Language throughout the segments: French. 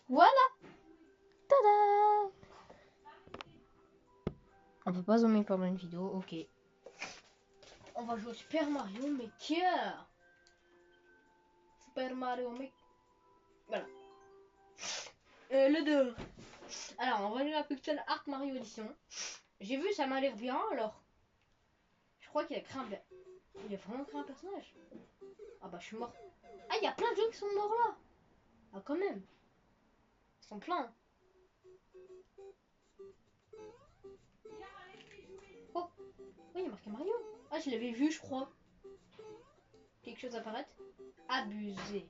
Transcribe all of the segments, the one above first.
Voilà. Tada. On peut pas zoomer pendant une vidéo, ok. On va jouer au Super Mario Maker. Super Mario Maker. Voilà. Le 2. Alors, on va jouer à Pixel Art Mario Edition. J'ai vu, ça m'a l'air bien, alors. Je crois qu'il a créé un... Il a vraiment créé un personnage. Ah bah, je suis mort. Ah, il y a plein de gens qui sont morts là. Ah, quand même. Ils sont pleins. Oh, oui, il y a marqué Mario. Ah, je l'avais vu, je crois. Quelque chose apparaître. Abusé.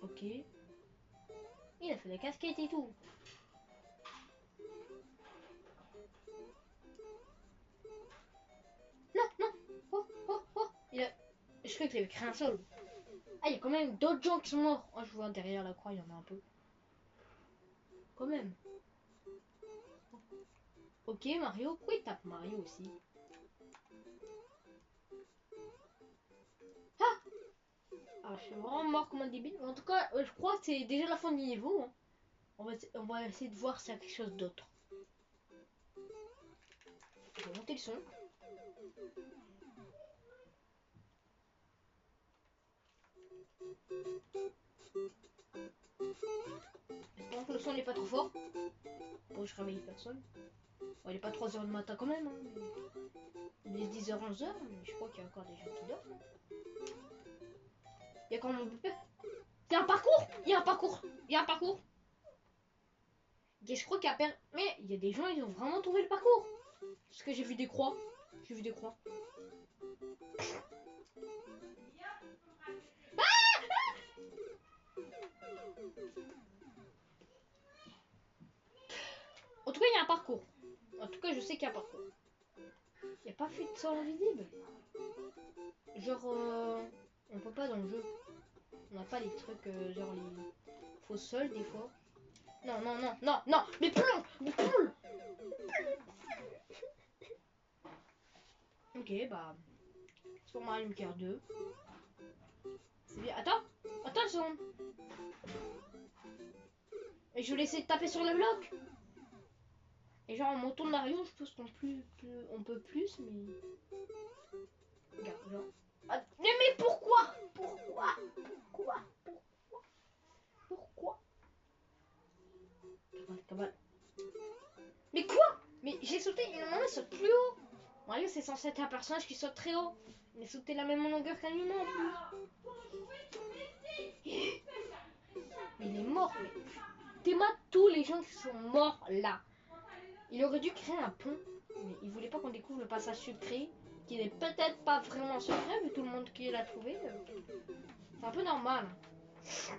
Ok. Il a fait la casquette et tout. Non, non. Oh, oh, oh. Je croyais qu'il avait créé un seul. Ah, il y a quand même d'autres gens qui sont morts. Oh, je vois derrière la croix, il y en a un peu. Quand même. Ok, Mario. Pourquoi il tape Mario aussi? Ah! Ah, je suis vraiment mort comme un débile. En tout cas, je crois que c'est déjà la fin du niveau. Hein. On va essayer de voir s'il y a quelque chose d'autre. Je vais monter le son. Espérons que le son n'est pas trop fort. Bon, je réveille personne. Bon, il est pas 3h du matin quand même. Hein, mais... Il est 10h, 11h, mais je crois qu'il y a encore des gens qui dorment. Il y a quand même... Il y a un parcours. Il y a un parcours. Il y a un parcours. Et je crois qu'il y a... Mais il y a des gens, ils ont vraiment trouvé le parcours. Parce que j'ai vu des croix. J'ai vu des croix. En tout cas, il y a un parcours. En tout cas, je sais qu'il y a un parcours. Il n'y a pas fait de sol invisible. Genre, on peut pas dans le jeu. On n'a pas les trucs, genre les faux sols des fois. Non, non, non, non, non, mais plomb. Ok, bah, sur Mario Maker 2. C'est bien. Attends, attention. Et je vais laisser taper sur le bloc. Et genre en montant de Mario, je pense qu'on on peut plus, mais... Regarde, genre... Ah, mais pourquoi? Pourquoi? Cabal. Mais quoi? Mais j'ai sauté, et normalement il saute plus haut. Mario c'est censé être un personnage qui saute très haut. Mais sauter la même longueur qu'un humain en plus. Mais il est mort, mais... T'aimes tous les gens qui sont morts là. Il aurait dû créer un pont, mais il voulait pas qu'on découvre le passage secret, qui n'est peut-être pas vraiment secret vu tout le monde qui l'a trouvé. C'est un peu normal. C'est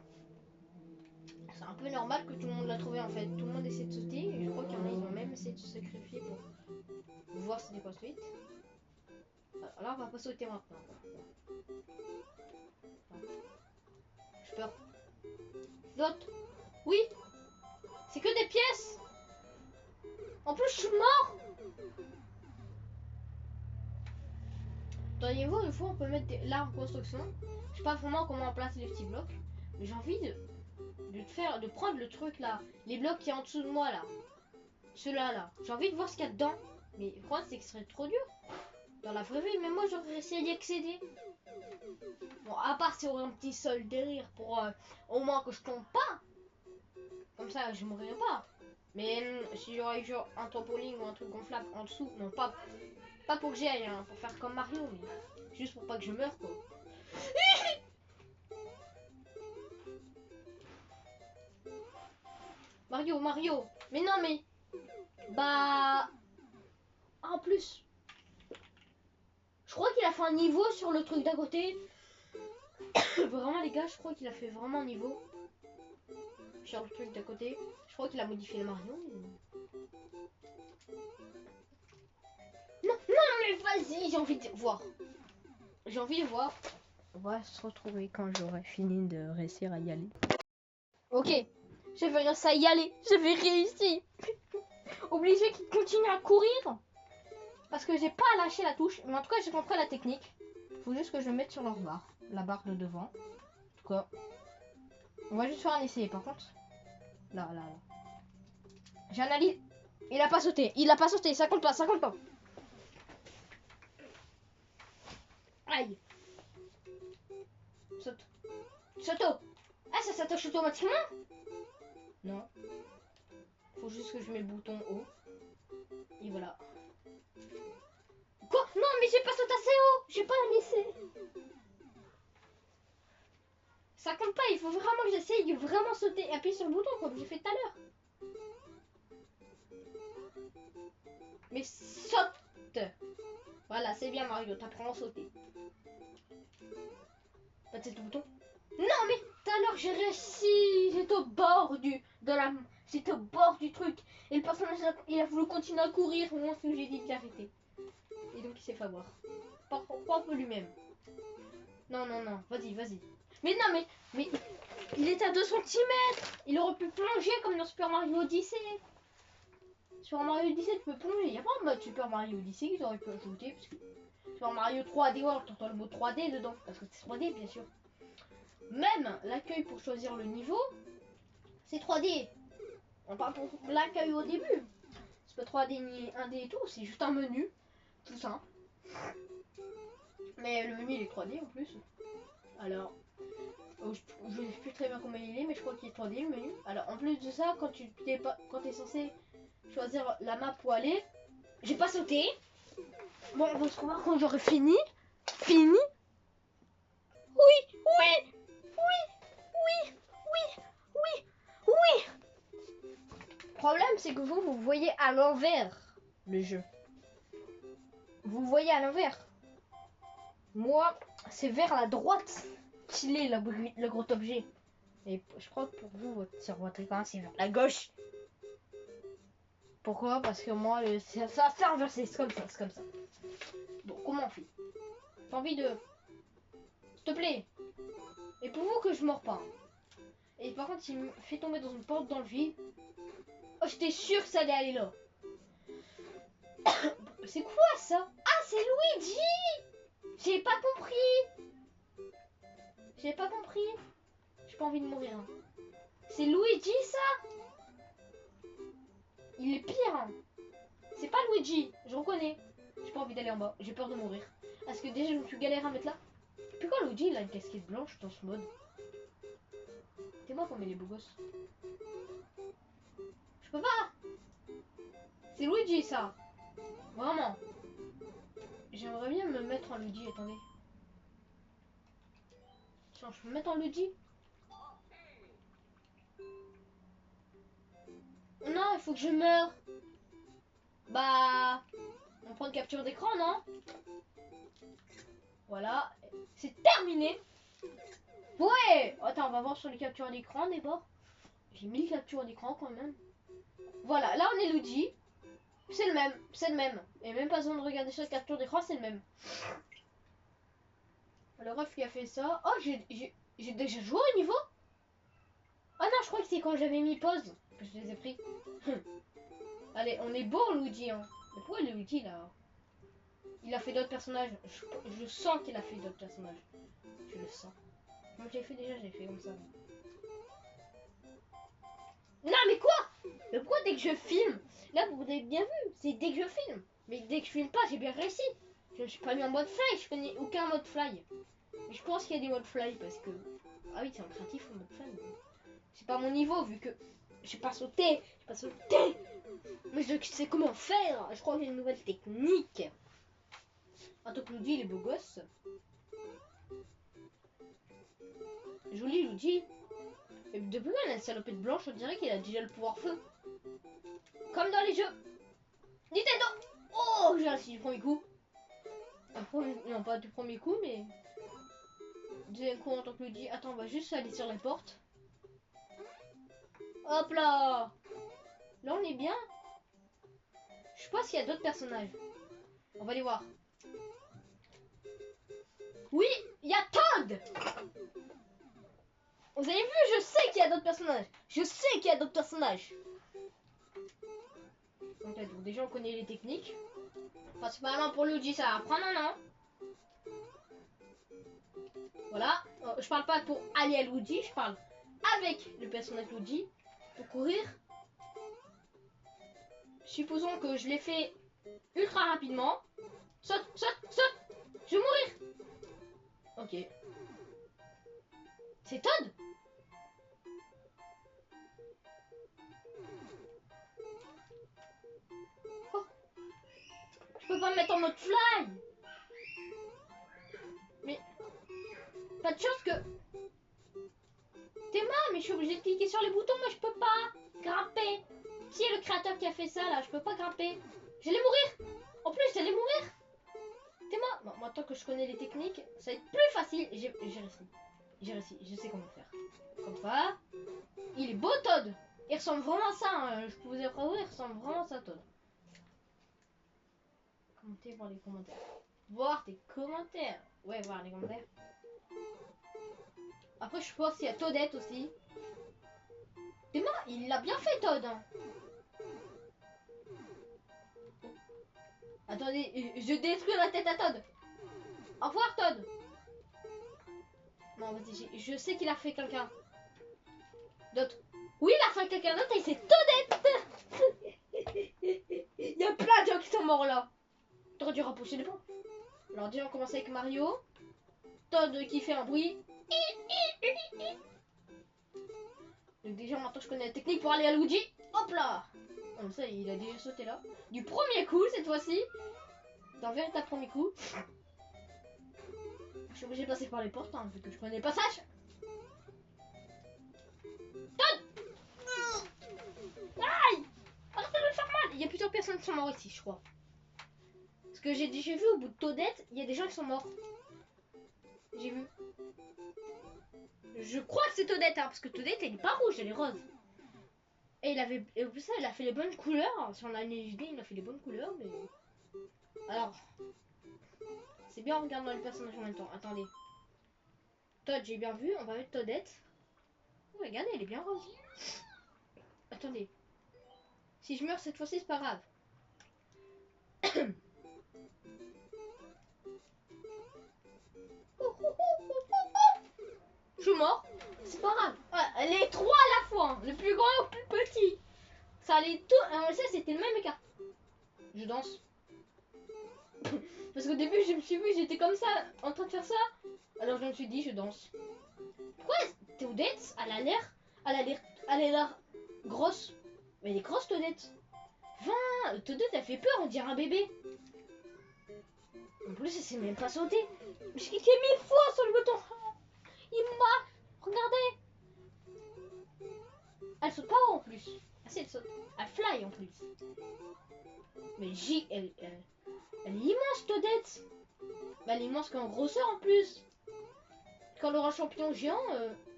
un peu normal que tout le monde l'a trouvé en fait. Tout le monde essaie de sauter et je crois qu'il y en a ils ont même essayé de se sacrifier pour voir c'était quoi suite. Alors on va pas sauter maintenant. J'ai peur. D'autres. Oui. C'est que des pièces. En plus je suis mort. Dans les niveaux, une fois on peut mettre là en construction. Je sais pas vraiment comment on place les petits blocs. Mais j'ai envie de prendre le truc là. Les blocs qui est en dessous de moi là. Ceux-là là. J'ai envie de voir ce qu'il y a dedans. Mais le problème c'est que ce serait trop dur. Dans la vraie vie, mais moi j'aurais essayé d'y accéder. Bon, à part si on aurait un petit sol derrière pour au moins que je tombe pas. Comme ça, je mourrais pas. Mais si j'aurais eu genre un trampoline ou un truc gonflable en dessous, non pas pour que j'y aille, hein, pour faire comme Mario, mais juste pour pas que je meure quoi. Mario. Mais non mais bah en plus, je crois qu'il a fait un niveau sur le truc d'à côté. Vraiment les gars, je crois qu'il a fait vraiment un niveau sur le truc d'à côté. Je crois qu'il a modifié le Mario. Non, mais vas-y, j'ai envie de voir. J'ai envie de voir. On va se retrouver quand j'aurai fini de réussir à y aller. Ok, je vais réussir à y aller. Je vais réussir. Obligé qu'il continue à courir. Parce que j'ai pas lâché la touche. Mais en tout cas, j'ai compris la technique. Faut juste que je me mette sur leur barre. La barre de devant. En tout cas. On va juste faire un essai par contre. Là. J'analyse. Il a pas sauté, ça compte pas, Aïe. Saute. Saute. Ah, ça s'attache automatiquement? Non. Faut juste que je mette le bouton haut. Et voilà. Quoi? Non, mais j'ai pas sauté assez haut. J'ai pas laissé. Ça compte pas, il faut vraiment que j'essaye de vraiment sauter et appuyer sur le bouton comme j'ai fait tout à l'heure. Mais saute. Voilà, c'est bien Mario, t'apprends à sauter. Pas de le bouton. Non mais tout à l'heure j'ai réussi. J'étais au bord J'étais au bord du truc. Et le personnage il a voulu continuer à courir au moment où j'ai dit de l'arrêter. Et donc il s'est fait avoir. Par contre lui-même. Non, vas-y. Mais non mais il était à 2 centimètres. Il aurait pu plonger comme dans Super Mario Odyssey. Sur Mario Odyssey tu peux plonger. Il n'y a pas un mode Super Mario Odyssey qu'ils auraient pu ajouter. Parce que sur Mario 3D World, t'entends le mot 3D dedans. Parce que c'est 3D bien sûr. Même l'accueil pour choisir le niveau, c'est 3D. On parle pour l'accueil au début. C'est pas 3D ni 1D et tout, c'est juste un menu. Tout simple. Mais le menu il est 3D en plus. Alors, je sais plus très bien comment il est, mais je crois qu'il est 3D le menu. Alors en plus de ça, quand t'es censé choisir la map où aller, j'ai pas sauté. Bon, on va se revoir quand j'aurai fini. Fini. Oui. Le problème, c'est que vous voyez à l'envers le jeu. Vous voyez à l'envers. Moi, c'est vers la droite qu'il est le gros objet. Et je crois que pour vous, sur votre écran, c'est vers la gauche. Pourquoi? Parce que moi, ça fait inversé. C'est comme ça. Bon, comment on fait? J'ai envie de... S'il te plaît. Et pour vous que je mords pas. Et par contre, il me fait tomber dans une porte dans le vide. Oh, j'étais sûr que ça allait aller là. C'est quoi ça? Ah, c'est Luigi! J'ai pas compris. J'ai pas envie de mourir. Hein. C'est Luigi ça? Il est pire. Hein. C'est pas Luigi, je reconnais. J'ai pas envie d'aller en bas, j'ai peur de mourir. Parce que déjà je me suis galéré à mettre là. Pourquoi Luigi il a une casquette blanche dans ce mode? C'est moi comme il est beau gosse. Je peux pas. C'est Luigi ça. Vraiment. J'aimerais bien me mettre en Luigi, attendez. Tiens, je peux me mettre en Luigi? Non, il faut que je meure. Bah... On prend une capture d'écran, non? Voilà. C'est terminé. Ouais. Attends, on va voir sur les captures d'écran d'abord. J'ai mis les captures d'écran quand même. Voilà, là on est Luigi. C'est le même. Et même pas besoin de regarder sur la capture d'écran, c'est le même. Le ref qui a fait ça. Oh, j'ai déjà joué au niveau. Ah non, je crois que c'est quand j'avais mis pause que je les ai pris. Allez, on est beau Luigi. Hein. Mais pourquoi Luigi là? Il a fait d'autres personnages. Je sens qu'il a fait d'autres personnages. Je le sens. Moi je l'ai fait déjà, j'ai fait comme ça. Non mais quoi? Mais pourquoi dès que je filme? Là vous avez bien vu, c'est dès que je filme. Mais dès que je filme pas, j'ai bien réussi. Je ne suis pas mis en mode fly, je connais aucun mode fly. Mais je pense qu'il y a des modes fly parce que... Ah oui, c'est un créatif en mode fly. C'est pas mon niveau vu que j'ai pas sauté. Mais je sais comment faire. Je crois qu'il y a une nouvelle technique. Attends que Luigi il est beau gosse. Joli Luigi. Et depuis qu'on a une salopette blanche, on dirait qu'il a déjà le pouvoir feu. Comme dans les jeux Nintendo. Oh, j'ai réussi du premier coup. Non, pas du premier coup, mais... Deuxième coup en tant que Luigi. Attends, on va juste aller sur la porte. Hop là. Là, on est bien. Je pense qu'il y a d'autres personnages. On va les voir. Oui, il y a Toad. Vous avez vu, je sais qu'il y a d'autres personnages. Donc déjà, on connaît les techniques. Principalement pour Luigi, ça va prendre un an. Voilà. Je parle pas pour aller à Luigi, je parle avec le personnage Luigi pour courir. Supposons que je l'ai fait ultra rapidement. Saute, saute, saute. Je vais mourir. Ok. C'est Todd. Oh. Je peux pas me mettre en mode fly. Mais pas de chance que t'es mort, mais je suis obligée de cliquer sur les boutons, mais je peux pas grimper. Qui est le créateur qui a fait ça là? Je peux pas grimper. J'allais mourir. En plus, j'allais mourir. T'es mort. Bon, maintenant que je connais les techniques, ça va être plus facile. J'ai réussi. J'ai réussi. Je sais comment faire. Comme ça. Il est beau, Todd. Il ressemble vraiment à ça. Hein. Je peux vous avouer, il ressemble vraiment à ça, Todd. Commentez, voir les commentaires. Voir tes commentaires. Ouais, voir les commentaires. Après, je pense qu'il y a Toadette aussi. T'es mort. Il l'a bien fait, Todd. Hein. Attendez, je détruis la tête à Todd. Au revoir, Todd. Non, vas-y, je sais qu'il a fait quelqu'un d'autre. Oui, il a fait quelqu'un d'autre et c'est Toadette. Il y a plein de gens qui sont morts là. T'aurais dû rapprocher les points. Alors déjà, on commence avec Mario. Todd qui fait un bruit. Donc déjà, maintenant, je connais la technique pour aller à Luigi. Hop là. Comme ça, il a déjà sauté là. Du premier coup, cette fois-ci. D'un véritable premier coup. Je suis obligé de passer par les portes, hein, vu que je connais le passage. Todd! Aïe! Arrêtez de me faire mal! Il y a plusieurs personnes qui sont mortes ici, je crois. Parce que j'ai déjà vu au bout de Toadette, il y a des gens qui sont morts. J'ai vu. Je crois que c'est Toadette, hein, parce que Toadette, elle est pas rouge, elle est rose. Et il avait, et plus ça, il a fait les bonnes couleurs. Si on a une idée, il a fait les bonnes couleurs, mais. Alors. C'est bien en regardant le personnage en même temps. Attendez. Todd, j'ai bien vu. On va mettre Toadette. Oh, regardez, elle est bien rose. Attendez. Si je meurs cette fois-ci, c'est pas grave. Je suis mort. C'est pas grave. Ah, les trois à la fois. Hein. Le plus grand au plus petit. Ça allait tout. Ça, c'était le même écart. Je danse. Parce qu'au début, je me suis vu, j'étais comme ça, en train de faire ça. Alors je me suis dit, je danse. Pourquoi Toadette, elle a l'air grosse. Mais elle est grosse, Toadette. Enfin, Toadette, elle fait peur, on dirait un bébé. En plus, elle sait même pas sauter. J'ai cliqué 1000 fois sur le bouton. Il marche. Regardez. Elle saute pas haut en plus. Ah, si, elle saute. Elle fly en plus. Mais elle est immense, Toadette. Elle est immense qu'en grosseur en plus. Quand elle aura un champignon géant,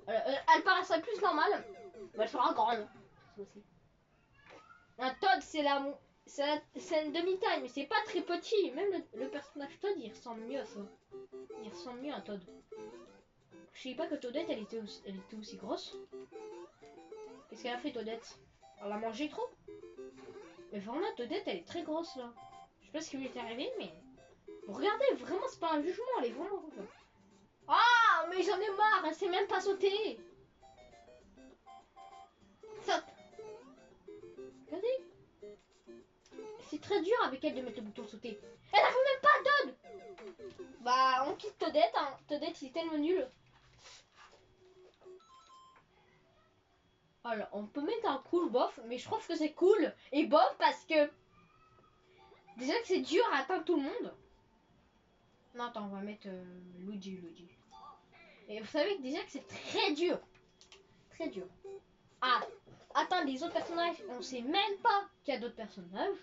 elle paraîtra plus normale. Mais elle sera grande. Un Todd, c'est une demi-taille, mais c'est pas très petit. Même le personnage Todd, il ressemble mieux à ça. Il ressemble mieux à Todd. Je sais pas que Toadette, elle était aussi grosse. Qu'est-ce qu'elle a fait, Toadette? Elle a mangé trop. Mais vraiment, Toadette, elle est très grosse là. Je sais pas ce qui lui est arrivé, mais. Regardez, vraiment, c'est pas un jugement, elle est vraiment grosse. Ah, mais j'en ai marre, elle sait même pas sauter. Saute. Regardez. C'est très dur avec elle de mettre le bouton sauter. Elle a fait même pas Todd. Bah, on quitte Toadette, hein. Toadette, il est tellement nul. Alors, on peut mettre un cool bof, mais je trouve que c'est cool et bof parce que déjà que c'est dur à atteindre tout le monde. Non, attends, on va mettre Luigi. Et vous savez que déjà que c'est très dur. Très dur. À atteindre les autres personnages, on sait même pas qu'il y a d'autres personnages.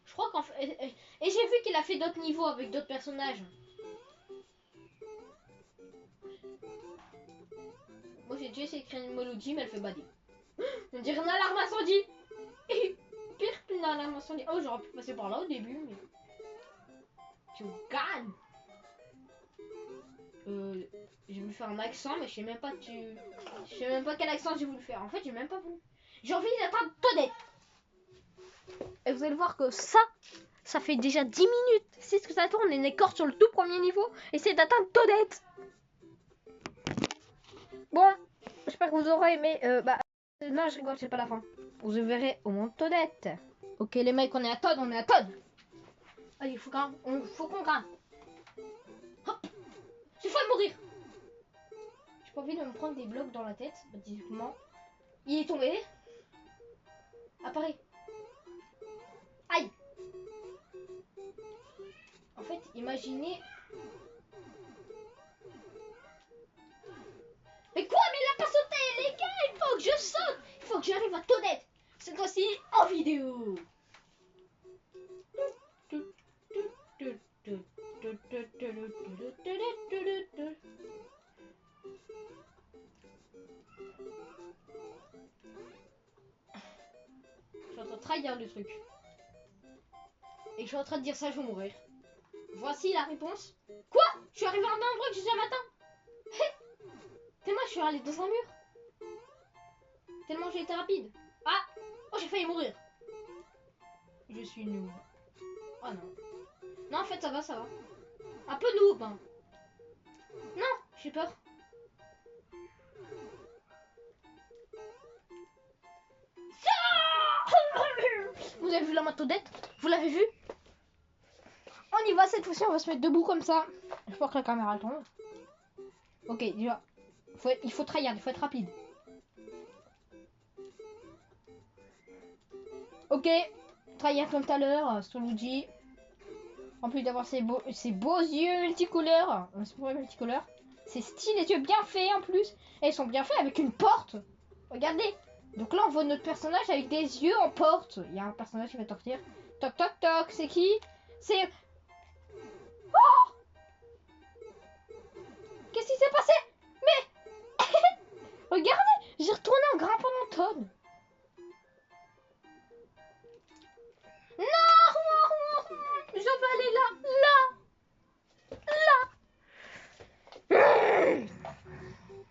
Je crois qu'en fait... Et j'ai vu qu'il a fait d'autres niveaux avec d'autres personnages. Moi j'ai déjà essayé de créer une Luigi, mais elle fait bader. On dirait une alarme incendie. Pire qu'une alarme incendie. Oh, j'aurais pu passer par là au début, mais... Tu gagnes. J'ai voulu faire un accent, mais je sais même pas je sais même pas quel accent j'ai voulu faire. En fait, j'ai même pas voulu. J'ai envie d'atteindre Toadette. Et vous allez voir que ça fait déjà 10 minutes. C'est ce que ça tourne. On est encore sur le tout premier niveau. Et c'est d'atteindre Toadette. Bon, j'espère que vous aurez aimé. Non, je rigole, c'est pas la fin. Vous verrez au monde Toadette. Ok, les mecs, on est à Toad, on est à Toad. Allez, faut qu'on grimpe. Hop. J'ai failli mourir. J'ai pas envie de me prendre des blocs dans la tête, basiquement. Il est tombé. Apparaît. Aïe. En fait, imaginez... Mais quoi? Mais il a pas sauté, les gars! Il faut que je saute! Il faut que j'arrive à Toadette! Cette fois-ci, en vidéo! Je suis en train de trahir le truc. Et je suis en train de dire ça, je vais mourir. Voici la réponse. Quoi? Je suis arrivé à un endroit que j'ai jamais atteint. Tellement je suis allé dans un mur. Tellement j'ai été rapide. Ah! Oh, j'ai failli mourir. Je suis noob. Oh non. Non, en fait, ça va, ça va. Un peu noob, hein. Non, j'ai peur. Vous avez vu la main Toadette? Vous l'avez vu? On y va cette fois-ci, on va se mettre debout comme ça. Je crois que la caméra tombe. Ok, déjà. Il faut tryhard, il faut être rapide. Ok, tryhard comme tout à l'heure, sur Luigi. En plus d'avoir ces beaux yeux multicouleurs. C'est pour multicolores. C'est stylé, les yeux bien faits en plus. Et ils sont bien faits avec une porte. Regardez. Donc là, on voit notre personnage avec des yeux en porte. Il y a un personnage qui va sortir. Toc toc toc, c'est qui? C'est... Oh! Qu'est-ce qui s'est passé? Mais... Regardez, j'ai retourné en grimpant dans Toad. Non! Je veux aller là.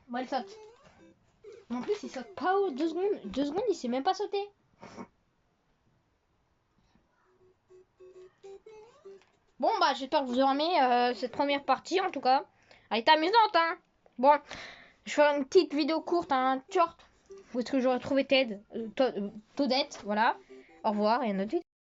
Bon, elle saute. Mais en plus, il saute pas haut. 2 secondes. 2 secondes, il sait même pas sauter. Bon, bah, j'espère que vous aurez aimé cette première partie, en tout cas. Elle est amusante, hein. Bon, je ferai une petite vidéo courte, un short. Où est-ce que j'aurais trouvé Toadette, voilà. Au revoir et à notre vidéo.